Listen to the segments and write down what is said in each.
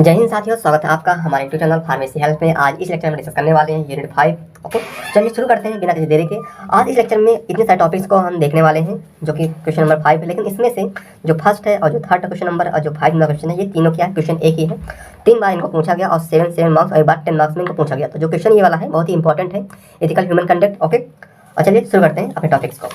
जय हिंद साथियों, स्वागत है आपका हमारे यूट्यूब चैनल फार्मेसी हेल्थ में। आज इस लेक्चर में डिस्कस करने वाले हैं यूनिट 5। ओके, चलिए शुरू करते हैं बिना किसी देरी के। आज इस लेक्चर में इतने सारे टॉपिक्स को हम देखने वाले हैं जो कि क्वेश्चन नंबर 5 है, लेकिन इसमें से जो फर्स्ट है और जो थर्ड क्वेश्चन नंबर और जो 5 नंबर क्वेश्चन है, ये तीनों क्या है, क्वेश्चन एक ही है। 3 बार इनको पूछा गया और 7 मार्क्स और एक बार 10 मार्क्स में इनको पूछा गया। तो जो क्वेश्चन ये वाला है बहुत ही इंपॉर्टेंट है, एथिकल ह्यूमन कंडक्ट। ओके, और चलिए शुरू करते हैं अपने टॉपिक्स को।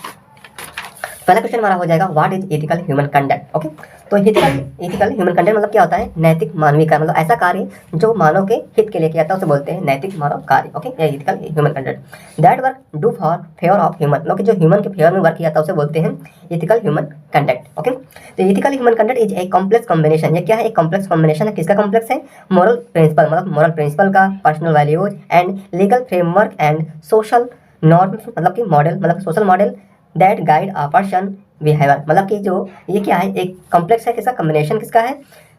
पहला क्वेश्चन हमारा हो जाएगा, what is ethical human conduct. Okay, तो एथिकल ह्यूमन कंडक्ट मतलब क्या होता है, नैतिक मानवीय कार्य, मतलब ऐसा कार्य जो मानव के हित के लिए किया जाता है उसे बोलते हैं नैतिक मानव कार्य। ओके, ये ethical human conduct. That work do for favour of human, मतलब कि जो ह्यूमन के फेवर में वर्क किया जाता है उसे बोलते हैं एथिकल ह्यूमन कंडक्ट। ओके, तो ethical human conduct is a complex combination. ये क्या है, एक कॉम्प्लेक्स कॉम्बिनेशन है। किसका कॉम्प्लेक्स है, मोरल प्रिंसिपल, मतलब मोरल प्रिंसिपल का, personal values and legal framework and social norm, मतलब कि मॉडल, मतलब social model that guide a person behaviour, मतलब कि जो ये क्या है, एक कॉम्प्लेक्स है। किसका कॉम्बिनेशन, किसका है,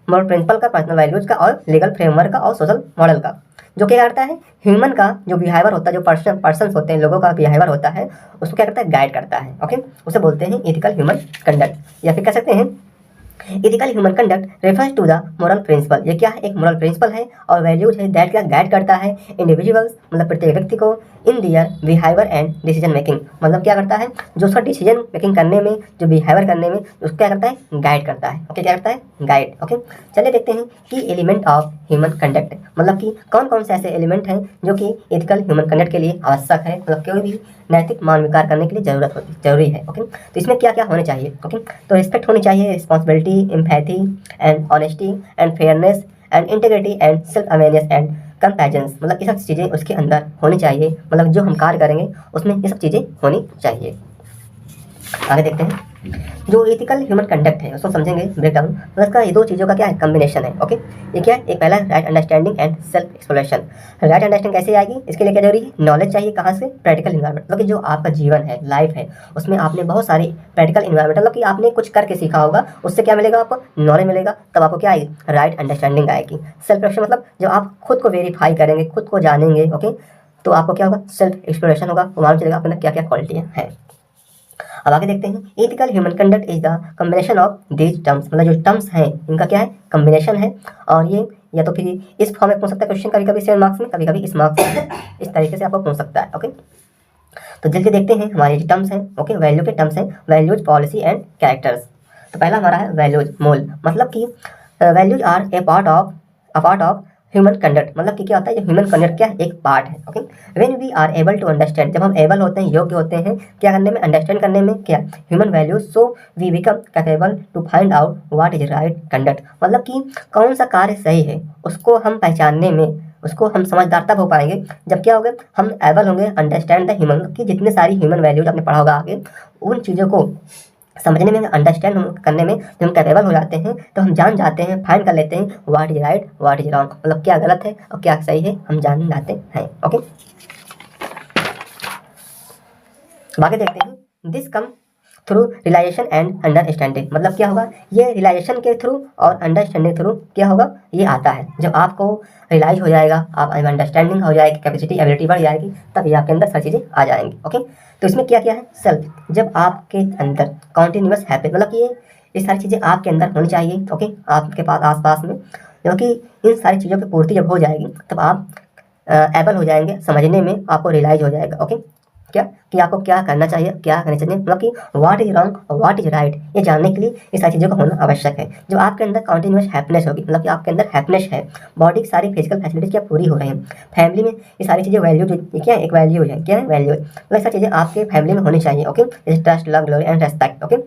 मोरल प्रिंसिपल का, पर्सनल वैल्यूज का और लीगल फ्रेमवर्क का और सोशल मॉडल का, जो क्या करता है, ह्यूमन का जो बिहेवियर होता है, जो पर्सन होते हैं, लोगों का बिहेवियर होता है, उसको क्या करता है, गाइड करता है। ओके, उसे बोलते हैं एथिकल ह्यूमन कंडक्ट, या फिर कह सकते हैं ethical human conduct refers to the moral principle. ये क्या है, एक मोरल प्रिंसिपल है और वैल्यूज है दैट क्या गाइड करता है इंडिविजुअल्स, मतलब प्रत्येक व्यक्ति को, इन दियर बिहेवियर एंड डिसीजन मेकिंग, मतलब क्या करता है, जो उसका डिसीजन मेकिंग करने में, जो बिहेवियर करने में उसको क्या करता है, गाइड करता है। ओके, क्या करता है, गाइड। ओके, चलिए देखते हैं कि एलिमेंट ऑफ ह्यूमन कंडक्ट, मतलब कि कौन कौन से ऐसे एलिमेंट हैं जो कि एथिकल ह्यूमन कंडक्ट के लिए आवश्यक है, मतलब कोई भी नैतिक मानवीय कार्य करने के लिए जरूरी है। ओके, तो इसमें क्या क्या होने चाहिए। ओके, तो रिस्पेक्ट होनी चाहिए, responsibility, empathy and honesty and fairness and integrity and self awareness and compassions, मतलब ये सब चीज़ें उसके अंदर होनी चाहिए, मतलब जो हम कार्य करेंगे उसमें ये सब चीज़ें होनी चाहिए। आगे देखते हैं, जो एथिकल ह्यूमन कंडक्ट है उसको समझेंगे ब्रेकडाउन, मतलब इसका ये दो चीज़ों का क्या है, कॉम्बिनेशन है। ओके, ये क्या है, एक पहला right understanding and self exploration. Right understanding कैसे आएगी, इसके लिए क्या जरूरी है, नॉलेज चाहिए, कहाँ से, प्रैक्टिकल इन्वायरमेंट, मतलब कि जो आपका जीवन है, लाइफ है, उसमें आपने बहुत सारी प्रैक्टिकल इन्वायरमेंट, मतलब कि आपने कुछ करके सीखा होगा, उससे क्या मिलेगा, आपको नॉलेज मिलेगा, तब आपको क्या आएगी, राइट अंडरस्टैंडिंग आएगी। सेल्फ एक्सप्लोरेशन मतलब जब आप खुद को वेरीफाई करेंगे, खुद को जानेंगे, ओके, तो आपको क्या होगा, सेल्फ एक्सप्लोरेशन होगा, तो मालूम चलेगा आपके अंदर क्या क्या क्वालिटियाँ हैं। अब आगे देखते हैं, ethical human conduct is the combination of these terms, मतलब जो टर्म्स हैं इनका क्या है, कॉम्बिनेशन है, और ये या तो फिर इस फॉर्म में पूछ सकता है क्वेश्चन, कभी कभी 7 मार्क्स में, कभी कभी इस मार्क्स में, इस तरीके से आपको पूछ सकता है। ओके, तो जल्दी देखते हैं हमारे जो टर्म्स हैं। ओके, वैल्यू के टर्म्स हैं, वैल्यूज, पॉलिसी एंड कैरेक्टर्स। तो पहला हमारा है वैल्यूज, मोल, मतलब कि values are a part of human conduct, मतलब कि क्या होता है, जो ह्यूमन कंडक्ट क्या है, एक पार्ट है। Okay, when we are able to understand, जब हम एबल होते हैं, योग्य होते हैं क्या करने में, अंडरस्टैंड करने में, क्या human values, so we become capable to find out what is right conduct, मतलब कि कौन सा कार्य सही है उसको हम पहचानने में, उसको हम समझदार तब हो पाएंगे जब क्या होगा, हम एबल होंगे अंडरस्टैंड द ह्यूमन, की जितने सारी ह्यूमन वैल्यूज आपने पढ़ा होगा आगे, उन चीज़ों को समझने में, अंडरस्टैंड करने में जब हम कैपेबल हो जाते हैं तो हम जान जाते हैं, फाइंड कर लेते हैं what is right what is wrong, मतलब क्या गलत है और क्या सही है, हम जान जाते हैं। ओके, बाकी देखते हैं, this come through realisation and understanding, मतलब क्या होगा, ये रियलाइजेशन के थ्रू और अंडरस्टैंडिंग थ्रू क्या होगा, ये आता है जब आपको रियलाइज हो जाएगा, आप अंडरस्टैंडिंग हो जाएगी, कैपेसिटी एबिलिटी बढ़ जाएगी, तब ये आपके अंदर सारी चीज़ें आ जाएंगी। ओके, तो इसमें क्या क्या है, सेल्फ, जब आपके अंदर कॉन्टिन्यूस हैबिट, मतलब ये सारी चीज़ें आपके अंदर होनी चाहिए। ओके, आपके पास आसपास में, क्योंकि इन सारी चीज़ों की पूर्ति जब हो जाएगी तब आप एबल हो जाएंगे समझने में, आपको रियलाइज हो जाएगा। ओके, क्या कि आपको क्या करना चाहिए, क्या करना चाहिए, मतलब कि व्हाट इज रॉन्ग और व्हाट इज राइट, ये जानने के लिए ये सारी चीज़ों का होना आवश्यक है। जब आपके अंदर कॉन्टिन्यूस हैप्पीनेस होगी, मतलब कि आपके अंदर हैप्पीनेस है, बॉडी की सारी फिजिकल फैसिलिटीज क्या पूरी हो रही हैं, फैमिली में ये सारी चीज़ें वैल्यू, ये क्या है, एक वैल्यू है, क्या है, वैल्यू, मतलब ये सारी चीज़ें आपके फैमिली में होनी चाहिए। ओके, जैसे trust, love, glory and respect. Okay,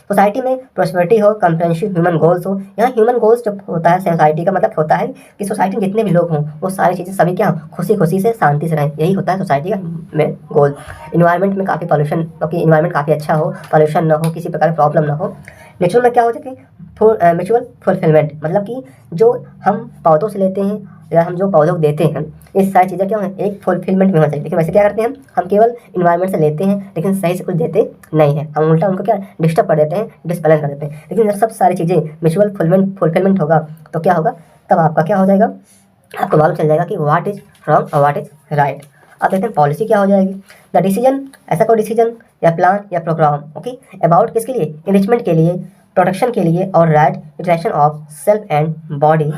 society में प्रोस्पेरिटी हो, कंप्रेहेंसिव ह्यूमन गोल्स हो, यहाँ ह्यूमन गोल्स जब होता है, सोसाइटी का मतलब होता है कि सोसाइटी में जितने भी लोग हों वो सारी चीज़ें सभी क्या खुशी खुशी से शांति से रहें, यही होता है सोसाइटी का में गोल। इन्वायरमेंट में काफ़ी पॉल्यूशन, क्योंकि इन्वायरमेंट काफ़ी अच्छा हो, पॉल्यूशन ना हो, किसी प्रकार की प्रॉब्लम ना हो। नेचुरल में क्या हो जाए, म्यूचुअल फुलफिलमेंट, मतलब कि जो हम पौधों से लेते हैं या हम जो पौधों को देते हैं, ये सारी चीज़ें क्या हैं, एक फुलफिलमेंट में होना चाहिए। लेकिन वैसे क्या करते हैं, हम केवल इन्वायरमेंट से लेते हैं लेकिन सही से कुछ देते नहीं हैं, हम उल्टा उनको क्या डिस्टर्ब कर देते हैं, डिसबैलेंस कर देते हैं। लेकिन जब सब सारी चीज़ें म्यूचुअल फुलफिलमेंट होगा तो क्या होगा, तब आपका क्या हो जाएगा, आपको मालूम चल जाएगा कि व्हाट इज रॉन्ग और व्हाट इज राइट। अब देखते हैं पॉलिसी क्या हो जाएगी, द डिसीजन, ऐसा कोई डिसीजन या प्लान या प्रोग्राम, ओके, अबाउट किसके लिए, इनरिचमेंट के लिए, प्रोटेक्शन के लिए और right interaction of self and body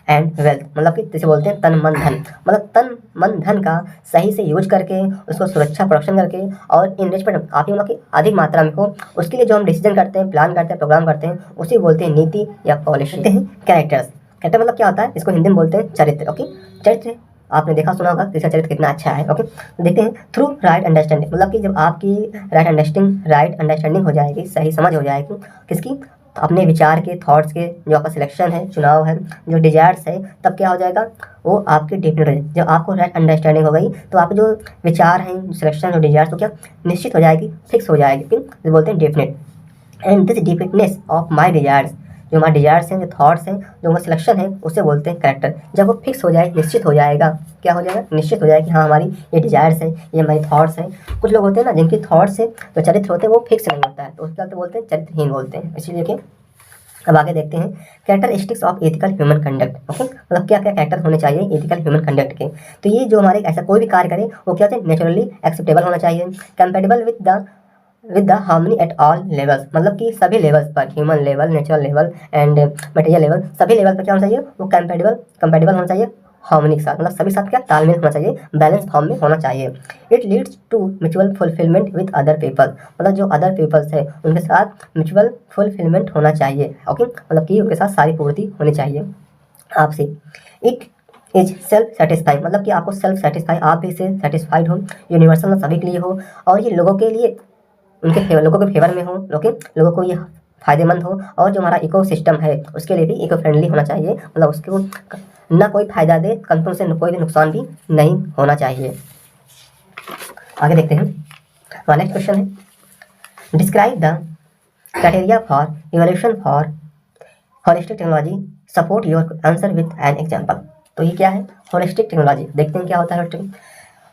and wealth, मतलब कि जिसे बोलते हैं तन मन धन, मतलब तन मन धन का सही से यूज करके उसको सुरक्षा प्रोडक्शन करके और इन्वेस्टमेंट काफ़ी मतलब कि अधिक मात्रा में हो, उसके लिए जो हम डिसीजन करते हैं, प्लान करते हैं, प्रोग्राम करते हैं, उसी बोलते हैं नीति या पॉलिसी। देखते हैं कैरेक्टर्स। कैरेक्टर मतलब क्या होता है, इसको हिंदी में बोलते हैं चरित्र। ओके, चरित्र आपने देखा सुना होगा किसका चरित्र कितना अच्छा है। ओके, तो देखते हैं थ्रू राइट अंडरस्टैंडिंग, मतलब कि जब आपकी राइट अंडरस्टैंडिंग हो जाएगी, सही समझ हो जाएगी किसकी, अपने विचार के, थॉट्स के, जो आपका सिलेक्शन है, चुनाव है, जो डिजायर्स है, तब क्या हो जाएगा, वो आपके डेफिनेट हो जाएगी। जब आपको राइट अंडरस्टैंडिंग हो गई तो आपके जो विचार हैं, सिलेक्शन, जो डिजायर्स, तो क्या निश्चित हो जाएगी, फिक्स हो जाएगी, फिर बोलते हैं definite. And this definiteness of my desires, जो हमारे डिजायर्स हैं, जो थॉट्स हैं, जो हमारा सिलेक्शन है, उसे बोलते हैं कैरेक्टर। जब वो फिक्स हो जाए, निश्चित हो जाएगा, क्या हो जाएगा, निश्चित हो जाएगा कि हाँ हमारी ये डिजायर्स है, ये हमारी थॉट्स हैं। कुछ लोग होते हैं ना जिनकी थॉट्स है, जो चरित्र होते हैं वो फिक्स नहीं होता है, तो उसके बाद बोलते हैं चरित्रहीन बोलते हैं। इसीलिए कि अब आगे देखते हैं characteristics of ethical human conduct. Okay, मतलब क्या क्या कैरेक्टर होने चाहिए एथिकल ह्यूमन कंडक्ट के। तो ये जो हमारे ऐसा कोई भी कार्य करे वो क्या होते हैं, नेचुरली एक्सेप्टेबल होना चाहिए, compatible with the harmony at all levels, मतलब कि सभी लेवल्स पर, human level, natural level and material level, सभी लेवल पर क्या होना चाहिए, वो कंपेटेबल होना चाहिए हार्मनी के साथ, मतलब सभी साथ क्या तालमेल होना चाहिए, बैलेंस फॉर्म में होना चाहिए। It leads to mutual fulfilment with other people, मतलब जो अदर पीपल्स है उनके साथ म्यूचुअल फुलफिलमेंट होना चाहिए। ओके, मतलब कि उनके साथ सारी पूर्ति होनी चाहिए आपसे। इट इज सेल्फ सेटिस्फाइड, मतलब कि आपको सेल्फ सेटिस्फाई, आप भी से सेटिस्फाइड हो, यूनिवर्सल मतलब सभी के लिए हो, और ये लोगों के लिए, उनके फेवर, लोगों के फेवर में हो, लोगों को ये फायदेमंद हो, और जो हमारा इको सिस्टम है उसके लिए भी इको फ्रेंडली होना चाहिए, मतलब उसको ना कोई फायदा दे, कंपनी से कोई भी नुकसान भी नहीं होना चाहिए। आगे देखते हैं, हमारा नेक्स्ट क्वेश्चन है describe the criteria for evolution for holistic technology, support your answer with an example. तो ये क्या है, होलिस्टिक टेक्नोलॉजी। देखते हैं क्या होता है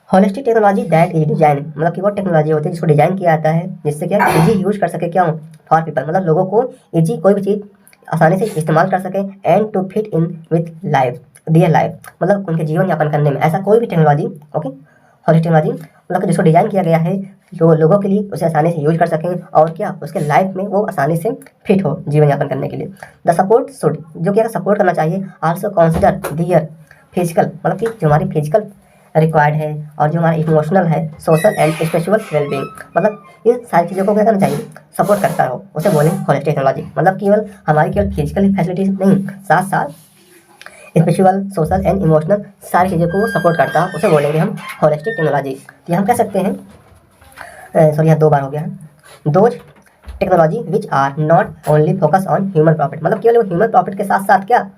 holistic technology that is design, मतलब कि वो टेक्नोलॉजी होती है जिसको डिजाइन किया जाता है जिससे क्या इजी यूज कर सके, क्या फॉर पीपल, मतलब लोगों को इजी कोई भी चीज़ आसानी से इस्तेमाल कर सके, and to fit in with life their life, मतलब उनके जीवन यापन करने में, ऐसा कोई भी टेक्नोलॉजी। ओके, होलिस्टिक टेक्नोलॉजी मतलब कि जिसको डिजाइन किया गया है जो लोगों के लिए उसे आसानी से यूज कर सकें, और क्या उसके लाइफ में वो आसानी से फिट हो जीवन यापन करने के लिए। द सपोर्ट शुड, जो क्या सपोर्ट करना चाहिए, आल्सो कंसिडर दियर फिजिकल, मतलब कि जो हमारी फिजिकल रिक्वायर्ड है, और जो हमारा इमोशनल है, सोशल एंड स्पिरिचुअल वेलबींग, मतलब इन सारी चीज़ों को क्या करना चाहिए, सपोर्ट करता हो, उसे बोलें होलिस्टिक टेक्नोलॉजी। मतलब केवल फिजिकल फैसिलिटीज नहीं, साथ साथ स्पिरिचुअल, सोशल एंड इमोशनल सारी चीज़ों को वो सपोर्ट करता है, उसे बोलेंगे हम होलिस्टिक टेक्नोलॉजी। तो हम कह सकते हैं, सॉरी यहाँ 2 बार हो गया है, those technology which are not only focus on human profit, मतलब केवल ह्यूमन प्रॉफिट के साथ साथ क्या,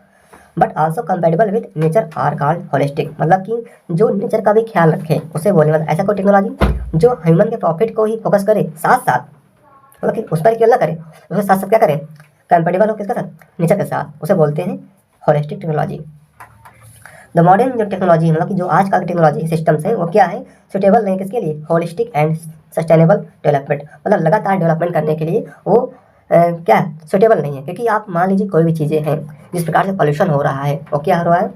but also compatible with nature are called holistic, मतलब कि जो नेचर का भी ख्याल रखे उसे बोले, मतलब ऐसा कोई टेक्नोलॉजी जो ह्यूमन के प्रॉफिट को ही फोकस करे, साथ साथ मतलब कि उस पर केवल ना करे, उसके साथ साथ क्या करें, कंपेटेबल हो किसके साथ, नेचर के साथ, उसे बोलते हैं होलिस्टिक टेक्नोलॉजी। द मॉडर्न जो टेक्नोलॉजी मतलब कि जो आजकल की टेक्नोलॉजी सिस्टम्स हैं वो क्या है, सुटेबल नहीं किसके लिए, होलिस्टिक एंड सस्टेनेबल डेवलपमेंट, मतलब लगातार डेवलपमेंट करने के लिए वो क्या सुटेबल नहीं है, क्योंकि आप मान लीजिए कोई भी चीज़ें हैं, जिस प्रकार से पॉल्यूशन हो रहा है वो क्या हो रहा है,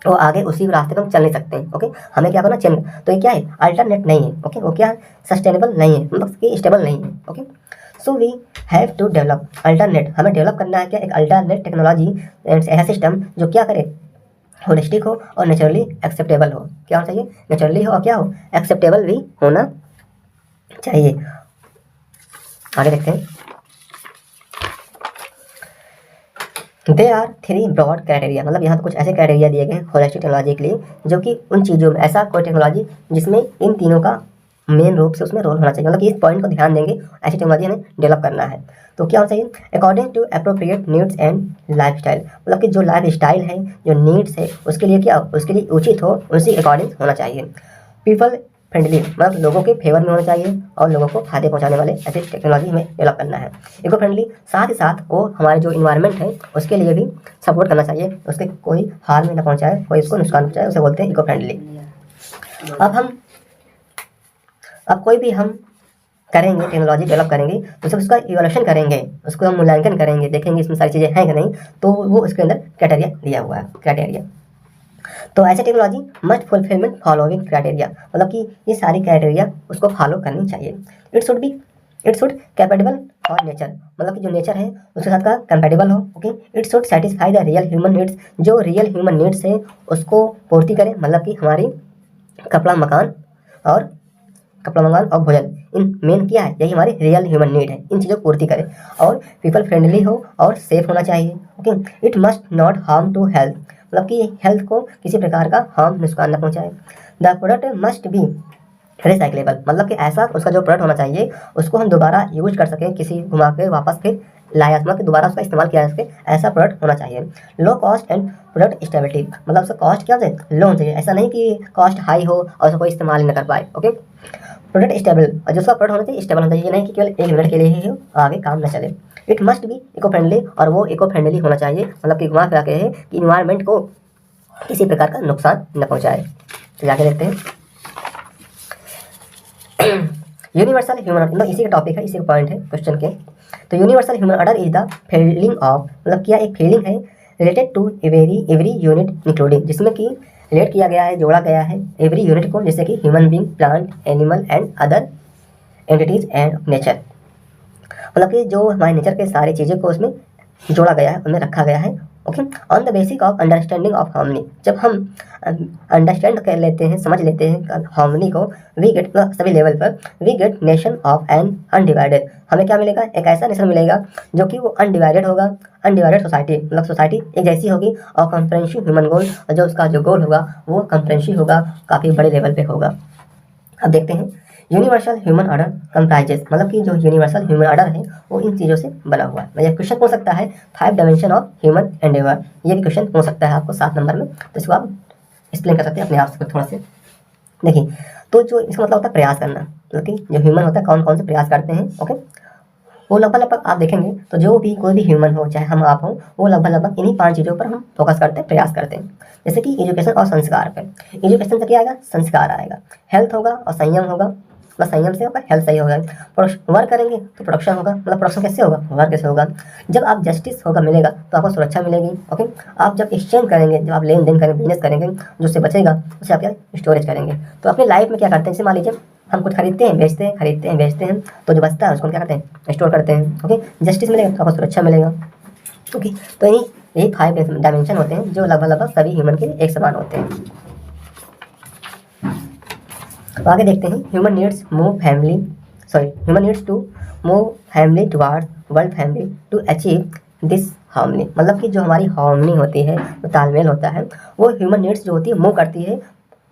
वो आगे उसी रास्ते पर हम चल नहीं सकते हैं। ओके, हमें क्या करना चेंज, तो ये क्या है, अल्टरनेट नहीं है। ओके, वो क्या है, सस्टेनेबल नहीं है, मतलब कि स्टेबल नहीं है। Okay, so we have to develop alternate, हमें डेवलप करना है क्या, एक अल्टरनेट टेक्नोलॉजी, ऐसा सिस्टम जो क्या करे, होलिस्टिक हो और नेचुरली एक्सेप्टेबल हो, क्या होना चाहिए, नेचुरली हो और क्या हो, एक्सेप्टेबल भी होना चाहिए। आगे देखते हैं, दे आर 3 ब्रॉड क्राइटेरिया, मतलब यहाँ पे कुछ ऐसे क्राइटेरिया दिए गए होलिस्टिक टेक्नोलॉजी के लिए, जो कि उन चीज़ों में ऐसा कोई टेक्नोलॉजी जिसमें इन तीनों का मेन रूप से उसमें रोल होना चाहिए, मतलब कि इस पॉइंट को ध्यान देंगे, ऐसी टेक्नोलॉजी हमें डेवलप करना है। तो क्या होना चाहिए, according to appropriate needs and lifestyle, मतलब कि जो लाइफ स्टाइल है, जो नीड्स है, उसके लिए क्या, उसके लिए उचित हो, उसी अकॉर्डिंग होना चाहिए। पीपल फ्रेंडली, मतलब लोगों के फेवर में होना चाहिए और लोगों को फायदे पहुंचाने वाले ऐसी टेक्नोलॉजी हमें डेवलप करना है। इको फ्रेंडली, साथ ही साथ वो हमारे जो इन्वायरमेंट है उसके लिए भी सपोर्ट करना चाहिए, उसके कोई हार्म ना पहुंचाए, कोई उसको नुकसान पहुंचाए, उसे बोलते हैं इको फ्रेंडली। अब कोई भी हम करेंगे, टेक्नोलॉजी डेवलप करेंगे तो सब उसका इवोल्यूशन करेंगे, उसको हम मूल्यांकन करेंगे, देखेंगे इसमें सारी चीज़ें हैं कि नहीं, तो वो उसके अंदर क्राइटेरिया दिया हुआ है, क्राइटेरिया। तो ऐसे technology must fulfilment following criteria, मतलब कि ये सारी क्राइटेरिया उसको फॉलो करनी चाहिए। इट शुड कैपेबल और नेचर, मतलब कि जो नेचर है उसके साथ का कंपेटेबल हो। Okay, it should satisfy the real human needs, जो रियल ह्यूमन नीड्स है उसको पूर्ति करे, मतलब कि हमारी कपड़ा मकान और भोजन, इन मेन क्या है, यही हमारी रियल ह्यूमन नीड है, इन चीज़ों को पूर्ति करे। और पीपल फ्रेंडली हो और सेफ होना चाहिए। Okay, it must not harm to health, मतलब कि हेल्थ को किसी प्रकार का हार्म, नुकसान न पहुंचाए। The product must be recyclable, मतलब कि ऐसा उसका जो प्रोडक्ट होना चाहिए उसको हम दोबारा यूज कर सकें, किसी घुमा के वापस फिर लाया, मतलब कि दोबारा उसका इस्तेमाल किया जा सके, ऐसा प्रोडक्ट होना चाहिए। Low cost and product stability, मतलब उसका कॉस्ट क्या है, लो होना चाहिए, ऐसा नहीं कि कॉस्ट हाई हो और उसको कोई इस्तेमाल ही न कर पाए। ओके, प्रोडक्ट स्टेबल, और जो उसका प्रोडक्ट होना चाहिए स्टेबल होना चाहिए, ये नहीं कि केवल 1 मिनट के लिए ही हो, आगे काम न चले। It must be eco friendly, और वो इको फ्रेंडली होना चाहिए, मतलब कि घुमा फिरा के है कि इन्वायरमेंट को किसी प्रकार का नुकसान न पहुँचाए। तो जाके देखते हैं यूनिवर्सल ह्यूमन, मतलब इसी का टॉपिक है, इसी का पॉइंट है क्वेश्चन के। तो universal human order is the feeling of, मतलब क्या एक फीलिंग है related to every unit including, जिसमें कि रिलेट किया गया है, जोड़ा गया है एवरी यूनिट को, जैसे कि human being, plant, animal and other entities and nature, मतलब कि जो हमारे नेचर के सारी चीज़ों को उसमें जोड़ा गया है, उनमें रखा गया है। Okay, on the basic of understanding of harmony, जब हम अंडरस्टैंड कर लेते हैं, समझ लेते हैं हार्मनी को, वी गेट, सभी लेवल पर we get nation of an undivided, हमें क्या मिलेगा, एक ऐसा नेशन मिलेगा जो कि वो अनडिवाइडेड होगा, अनडिवाइडेड सोसाइटी, मतलब सोसाइटी एक जैसी होगी, और कंप्रेहेंसिव ह्यूमन गोल, और जो उसका जो गोल होगा वो कंप्रेहेंसिव होगा, काफ़ी बड़े लेवल पे होगा। अब देखते हैं यूनिवर्सल ह्यूमन ऑर्डर कंप्राइजेस, मतलब कि जो यूनिवर्सल ह्यूमन ऑर्डर है वो इन चीज़ों से बना हुआ है। ये क्वेश्चन हो सकता है 5 डायमेंशन ऑफ ह्यूमन एंडेवर, ये भी क्वेश्चन हो सकता है आपको 7 नंबर में, तो इसको आप एक्सप्लेन कर सकते हैं अपने आप से थोड़ा से। देखिए, तो जो इसका मतलब होता है प्रयास करना, मतलब कि जो ह्यूमन होता है कौन कौन से प्रयास करते हैं। ओके, वो लगभग आप देखेंगे तो जो भी कोई भी ह्यूमन हो, चाहे हम आप हो, वो लगभग इन्हीं 5 चीज़ों पर हम फोकस करते हैं, प्रयास करते हैं। जैसे कि एजुकेशन और संस्कार पे, एजुकेशन से क्या आएगा, संस्कार आएगा, हेल्थ होगा और संयम होगा, बस संयम से होगा, हेल्थ सही होगा, वर्क करेंगे तो प्रोडक्शन होगा, मतलब प्रोडक्शन कैसे होगा, वर्क कैसे होगा, जब आप जस्टिस होगा मिलेगा तो आपको सुरक्षा मिलेगी। ओके, आप जब एक्सचेंज करेंगे, जब आप लेन देन करेंगे, बिजनेस करेंगे, जो उससे बचेगा उसे आप क्या स्टोरेज करेंगे। तो अपनी लाइफ में क्या करते हैं, जैसे मान लीजिए हम कुछ खरीदते हैं, बेचते हैं, खरीदते हैं, बेचते हैं, तो जो बचता है उसको हम क्या करते हैं, स्टोर करते हैं। ओके, जस्टिस मिलेगा तो आपको सुरक्षा मिलेगा। ओके, तो यही 5 डायमेंशन होते हैं जो लगभग सभी ह्यूमन के एक समान होते हैं। तो आगे देखते हैं, human needs to move family towards world family to achieve this harmony, मतलब कि जो हमारी हार्मनी होती है, जो तालमेल होता है, वो ह्यूमन नीड्स जो होती है मूव करती है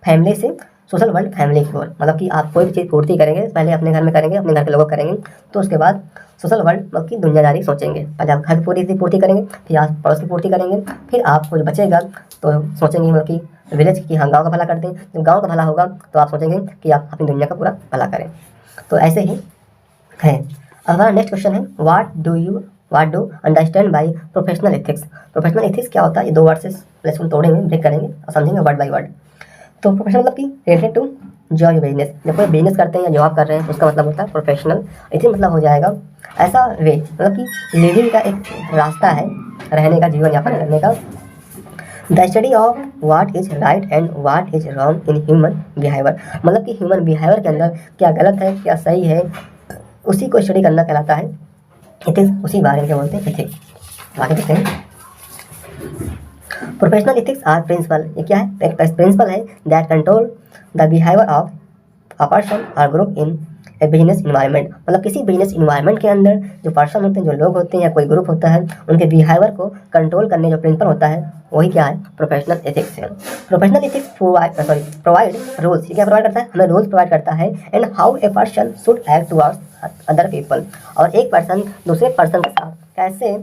फैमिली से सोशल वर्ल्ड फैमिली की ओर, मतलब कि आप कोई भी चीज़ पूर्ति करेंगे, पहले अपने घर में करेंगे, अपने घर के लोगों करेंगे, तो उसके बाद सोशल वर्ल्ड, मतलब कि दुनियादारी सोचेंगे। पहले आप घर की पूर्ति करेंगे, फिर आप पड़ोस की पूर्ति करेंगे, फिर आपको जो बचेगा तो सोचेंगे, मतलब कि विलेज की, हाँ गाँव का भला करते हैं, जब गाँव का भला होगा तो आप सोचेंगे कि आप अपनी दुनिया का पूरा भला करें। तो ऐसे ही है। अब हमारा नेक्स्ट क्वेश्चन है, what do understand by professional ethics. Professional ethics क्या होता है, ये 2 वर्ड से लेसन तोड़ेंगे, ब्रेक करेंगे और समझेंगे वर्ड बाई वर्ड। तो प्रोफेशनल मतलब कि रिलेटेड टू जॉब बिजनेस, जब कोई बिजनेस करते हैं या जॉब कर रहे हैं उसका मतलब होता है प्रोफेशनल। इसी मतलब हो जाएगा ऐसा वे, मतलब कि लिविंग का एक रास्ता है, रहने का, जीवन यापन करने का। The study of what is right and what is wrong in human behaviour, मतलब कि ह्यूमन बिहेवियर के अंदर क्या गलत है क्या सही है, उसी को स्टडी करना कहलाता है एथिक्स, उसी बारे में क्या बोलते हैं, एथिक्स। आगे देखते हैं, प्रोफेशनल एथिक्स आर प्रिंसिपल, ये क्या है, एक प्रिंसिपल है that control the behaviour of a person और group in a business environment, मतलब किसी बिजनेस इन्वायरमेंट के अंदर जो पर्सन होते हैं, जो लोग होते हैं या कोई ग्रुप होता है, उनके बिहेवियर को कंट्रोल करने जो प्रिंसिपल होता है वही क्या है, प्रोफेशनल एथिक्स है। प्रोफेशनल एथिक्स प्रोवाइड रूल्स, ये क्या प्रोवाइड करता है, हमें रूल्स प्रोवाइड करता है, and how a person should act towards other people, और एक पर्सन दूसरे पर्सन के साथ कैसे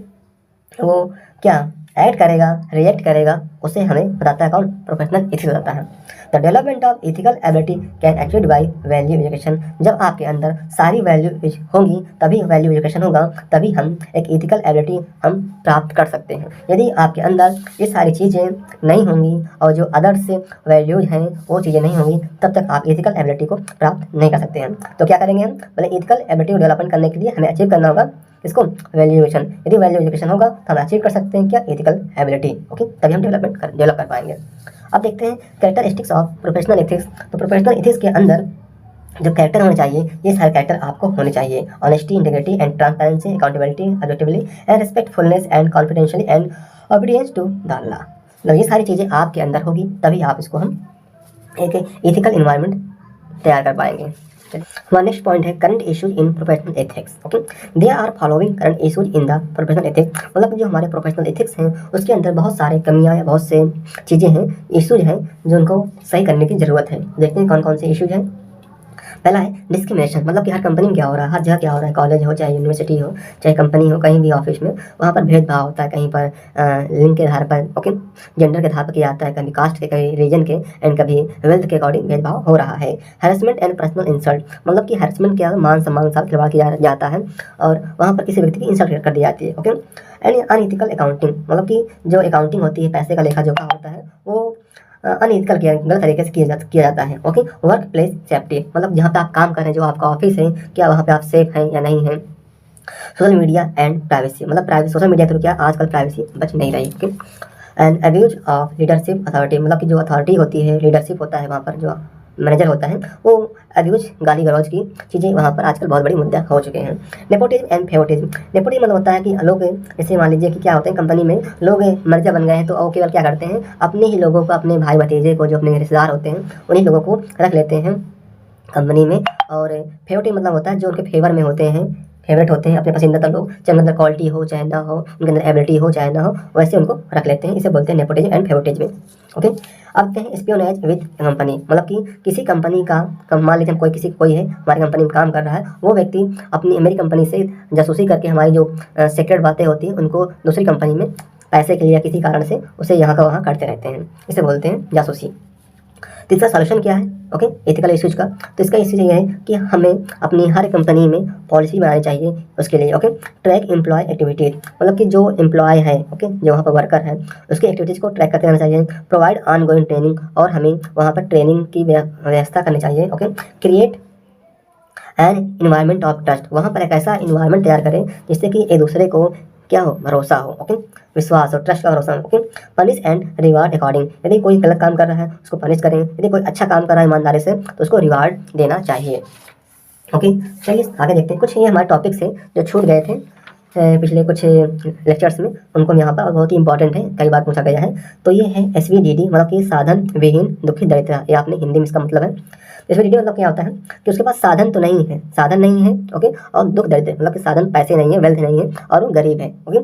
वो क्या एक्ट करेगा, रिएक्ट करेगा, उसे हमें बताता है कौन, प्रोफेशनल एथिक्स बताता है। The development of ethical ability can achieved by value education, जब आपके अंदर सारी वैल्यू होंगी तभी वैल्यू एजुकेशन होगा, तभी हम एक एथिकल एबिलिटी हम प्राप्त कर सकते हैं। यदि आपके अंदर ये सारी चीज़ें नहीं होंगी और जो अदर्स वैल्यूज हैं वो चीज़ें नहीं होंगी, तब तक आप एथिकल एबिलिटी को प्राप्त नहीं कर सकते हैं। तो क्या करेंगे हम, पहले एथिकल एबिलिटी को डेवलपमेंट करने के लिए हमें अचीव करना होगा इसको, वैल्यू एजुकेशन। यदि वैल्यू एजुकेशन होगा तो हम अचीव कर सकते हैं क्या, एथिकल एबिलिटी। ओके, तभी हम डेवलप कर पाएंगे। अब देखते हैं कैरेक्टरिस्टिक्स ऑफ प्रोफेशनल एथिक्स। तो प्रोफेशनल एथिक्स के अंदर जो कैरेक्टर होने चाहिए, ये सारे कैरेक्टर आपको होने चाहिए। Honesty, integrity and transparency, accountability, objectively and respectfulness and confidentially and obedience to the law. मतलब ये सारी चीज़ें आपके अंदर होगी, तभी आप इसको हम एक एथिकल इन्वायरमेंट तैयार कर पाएंगे। हमारा नेक्स्ट पॉइंट है current issues in professional ethics. Okay, they are following current issues in the professional ethics. मतलब जो हमारे प्रोफेशनल एथिक्स हैं उसके अंदर बहुत सारे कमियां या बहुत से चीज़ें हैं, इश्यूज हैं जो उनको सही करने की ज़रूरत है। देखते हैं कौन कौन से इश्यूज हैं। पहला है डिस्क्रिमिनेशन, मतलब कि हर कंपनी में क्या हो रहा है, हर जगह क्या हो रहा है, कॉलेज हो चाहे यूनिवर्सिटी हो चाहे कंपनी हो, कहीं भी ऑफिस में, वहाँ पर भेदभाव होता है। कहीं पर लिंग के आधार पर, ओके, जेंडर के आधार पर किया जाता है, कभी कास्ट के, कभी रीजन के एंड कभी वेल्थ के अकॉर्डिंग भेदभाव हो रहा है। हैरेसमेंट एंड पर्सनल इंसल्ट, मतलब कि हैरेसमेंट क्या, मान सम्मान के साथ खिलवाड़ किया जाता है और वहाँ पर किसी व्यक्ति की इंसल्ट कर दी जाती है। ओके, एंड अनइथिकल अकाउंटिंग, मतलब कि जो अकाउंटिंग होती है, पैसे का लेखा जोखा होता है, वो अनइथिकल किया, गलत तरीके से किया जाता है। ओके, वर्क प्लेस सेफ्टी, मतलब जहाँ पे आप काम कर रहे हैं, जो आपका ऑफिस है, क्या वहाँ पे आप सेफ हैं या नहीं हैं। सोशल मीडिया एंड प्राइवेसी, मतलब प्राइवेसी, सोशल मीडिया थ्रू क्या आजकल प्राइवेसी बच नहीं रही। Okay, and abuse of leadership authority, मतलब कि जो अथॉरिटी होती है, लीडरशिप होता है, वहाँ पर जो मैनेजर होता है, वो अब्यूज, गाली गलौज की चीज़ें वहाँ पर आजकल बहुत बड़ी मुद्दा हो चुके हैं। नेपोटिज्म एंड फेवरेटिज्म, नेपोटिज्म मतलब होता है कि लोग, जैसे मान लीजिए कि क्या होते हैं, कंपनी में लोग मैनेजर बन गए हैं तो वो केवल क्या करते हैं, अपने ही लोगों को, अपने भाई भतीजे को, जो अपने रिश्तेदार होते हैं, उन्हीं लोगों को रख लेते हैं कंपनी में। और फेवरेटिव मतलब होता है जो उनके फेवर में होते हैं, फेवरेट होते हैं, अपने पसंदीदा लोग, चाहे उनके अंदर क्वालिटी हो चाहे ना हो, उनके अंदर एबिलिटी हो चाहे ना हो, वैसे उनको रख लेते हैं। इसे बोलते हैं नेपोटिज्म एंड फेवरेटिज्म। ओके, अब हैं स्पियोनेज विद कंपनी, मतलब कि किसी कंपनी का, मान लीजिए कोई है हमारी कंपनी में काम कर रहा है, वो व्यक्ति अपनी मेरी कंपनी से जासूसी करके हमारी जो सीक्रेट बातें होती हैं उनको दूसरी कंपनी में पैसे के लिए या किसी कारण से उसे यहाँ का वहाँ करते रहते हैं, इसे बोलते हैं जासूसी। तो इसका सॉल्यूशन क्या है, ओके, एथिकल इश्यूज का। तो इसका इश्यू ये है कि हमें अपनी हर कंपनी में पॉलिसी बनानी चाहिए उसके लिए। ओके, ट्रैक एम्प्लॉय एक्टिविटीज, मतलब कि जो एम्प्लॉय है, ओके, जो वहाँ पर वर्कर है, उसकी एक्टिविटीज़ को ट्रैक करते रहना चाहिए। प्रोवाइड ऑन गोइंग ट्रेनिंग, और हमें वहाँ पर ट्रेनिंग की व्यवस्था करनी चाहिए। Okay, create an environment of trust, वहाँ पर एक ऐसा इन्वायरमेंट तैयार करें जिससे कि एक दूसरे को क्या हो, भरोसा हो, ओके, विश्वास हो, ट्रस्ट का भरोसा हो। Okay, punish and reward according, यदि कोई गलत काम कर रहा है उसको पनिश करें, यदि कोई अच्छा काम कर रहा है ईमानदारी से तो उसको रिवार्ड देना चाहिए। ओके, चलिए आगे देखते हैं। कुछ ये हमारे टॉपिक्स हैं जो छूट गए थे पिछले कुछ लेक्चर्स में, उनको यहाँ पर बहुत ही इंपॉर्टेंट है, कई बार पूछा गया है। तो ये है SVDD, मतलब कि साधन विहीन दुखी दरिद्र, ये आपने हिंदी में इसका मतलब है। SVDD मतलब क्या होता है कि उसके पास साधन तो नहीं है, साधन नहीं है, ओके, और दुख दरिद्र मतलब कि साधन पैसे नहीं है, वेल्थ नहीं है, और वो गरीब है। ओके,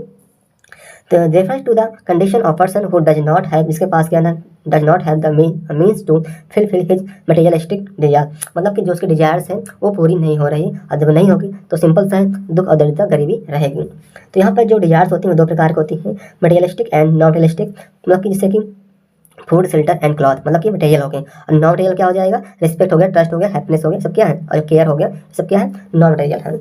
तो refers to the condition of person who does not have, जिसके पास क्या ना, does not have the means to fill his materialistic desire, मतलब कि जो उसकी डिजायर्स हैं वो पूरी नहीं हो रही, और जब नहीं होगी तो सिंपल सा है, दुख और दरिद्रता गरीबी रहेगी। तो यहाँ पर जो डिजायर्स होती हैं वो दो प्रकार की होती हैं, मटेरियलिस्टिक एंड नॉन मटेरियलिस्टिक, मतलब कि जैसे कि फूड, शेल्टर एंड क्लॉथ, मतलब कि मटेरियल हो गए, और नॉन मटेरियल क्या हो जाएगा, रिस्पेक्ट हो गया, ट्रस्ट हो गया, हैप्पीनेस हो गया, सब क्या है, और केयर हो गया, सब क्या है, नॉन मटेरियल है।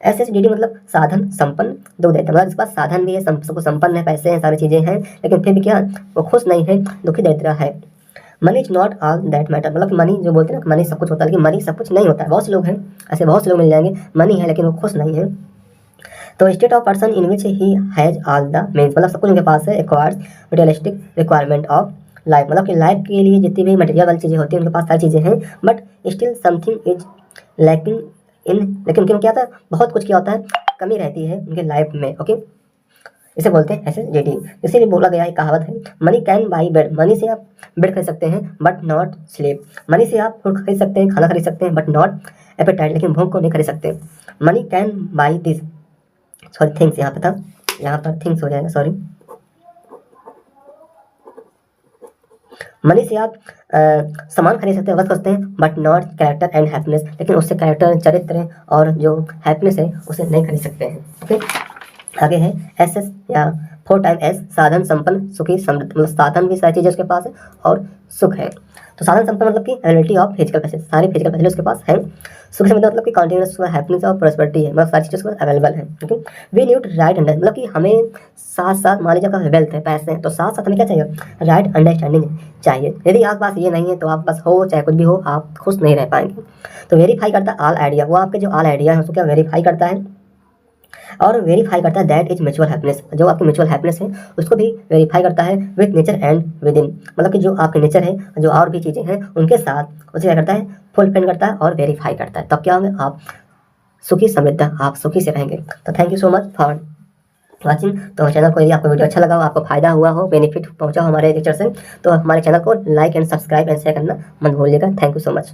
SSDD मतलब साधन संपन्न दुख दरिद्र, मतलब इसके पास साधन भी है, सबको संपन्न है, पैसे हैं, सारी चीज़ें हैं, लेकिन फिर भी क्या, वो खुश नहीं है, दुखी दरिद्र है। Money is not all that matter, मतलब मनी जो बोलते हैं ना, मनी सब कुछ होता है, लेकिन मनी सब कुछ नहीं होता है। बहुत से लोग हैं ऐसे, बहुत से लोग मिल जाएंगे, मनी है लेकिन वो खुश नहीं है। तो state of person in which he has all the means, मतलब सब कुछ उनके पास है, acquires materialistic requirement of life, मतलब कि लाइफ के लिए जितनी भी मटेरियल वाली चीज़ें होती हैं उनके पास सारी चीज़ें हैं, but still something is lacking in, लेकिन उनके क्या होता है, बहुत कुछ क्या होता है, कमी रहती है उनके लाइफ में। ओके, इसे बोलते हैं SSDD। इसीलिए बोला गया एक कहावत है, money can buy bed, money से आप बेड खरीद सकते हैं बट नॉट स्लीप, मनी से आप फूड खरीद सकते हैं, खाना खरीद सकते हैं, बट नॉट एपेटाइट, लेकिन भूख को नहीं खरीद सकते। Money can buy this, sorry things, यहाँ पे था, यहाँ पर थिंग्स हो जाएगा, सॉरी। मनी से आप सामान खरीद सकते हैं, वस्तु खरीदते हैं, but not character and happiness, लेकिन उससे कैरेक्टर, चरित्र और जो हैप्पीनेस है उसे नहीं खरीद सकते हैं। ओके, आगे है SS या 4 साधन संपन्न सुखी समृद्ध, मतलब साधन भी सारी चीज़ें उसके पास है और सुख है। तो साधन संपन्न मतलब कि एबिलिटी ऑफ फिजिकल फैसिलिटी, सारी फिजिकल फैसिलिटी उसके पास है। सुख समृद्ध मतलब कि कॉन्टिन्यूस हैप्पीनेस और प्रॉस्पेरिटी है, मतलब सारी चीज़ें उसके पास अवेलेबल है। ठीक है, वी नीड राइट अंडर, मतलब कि हमें साथ साथ, मान लीजिए आपका वेल्थ है, पैसे हैं, तो साथ साथ हमें क्या चाहिए, राइट अंडरस्टैंडिंग चाहिए। यदि आपके पास ये नहीं है तो आप बस हो चाहे कुछ भी हो, आप खुश नहीं रह पाएंगे। तो वेरीफाई करता है ऑल आइडिया, वो आपके जो ऑल आइडिया है उसको क्या वेरीफाई करता है, और वेरीफाई करता है दैट इज म्यूचुअल हैप्पीनेस, जो आपकी म्यूचुअल हैप्पीनेस है उसको भी वेरीफाई करता है with nature and with in, मतलब कि जो आपके नेचर है, जो और भी चीज़ें हैं उनके साथ उसे क्या करता है, फुलफिल करता है और वेरीफाई करता है। तब क्या होंगे आप सुखी समृद्ध, आप सुखी से रहेंगे। तो thank you so much for watching. तो चैनल को यदि आपको वीडियो अच्छा लगा हो, आपको फायदा हुआ हो, बेनिफिट पहुंचा हो हमारे लेक्चर से, तो हमारे चैनल को like and subscribe and share करना मत भूलिएगा। Thank you so much.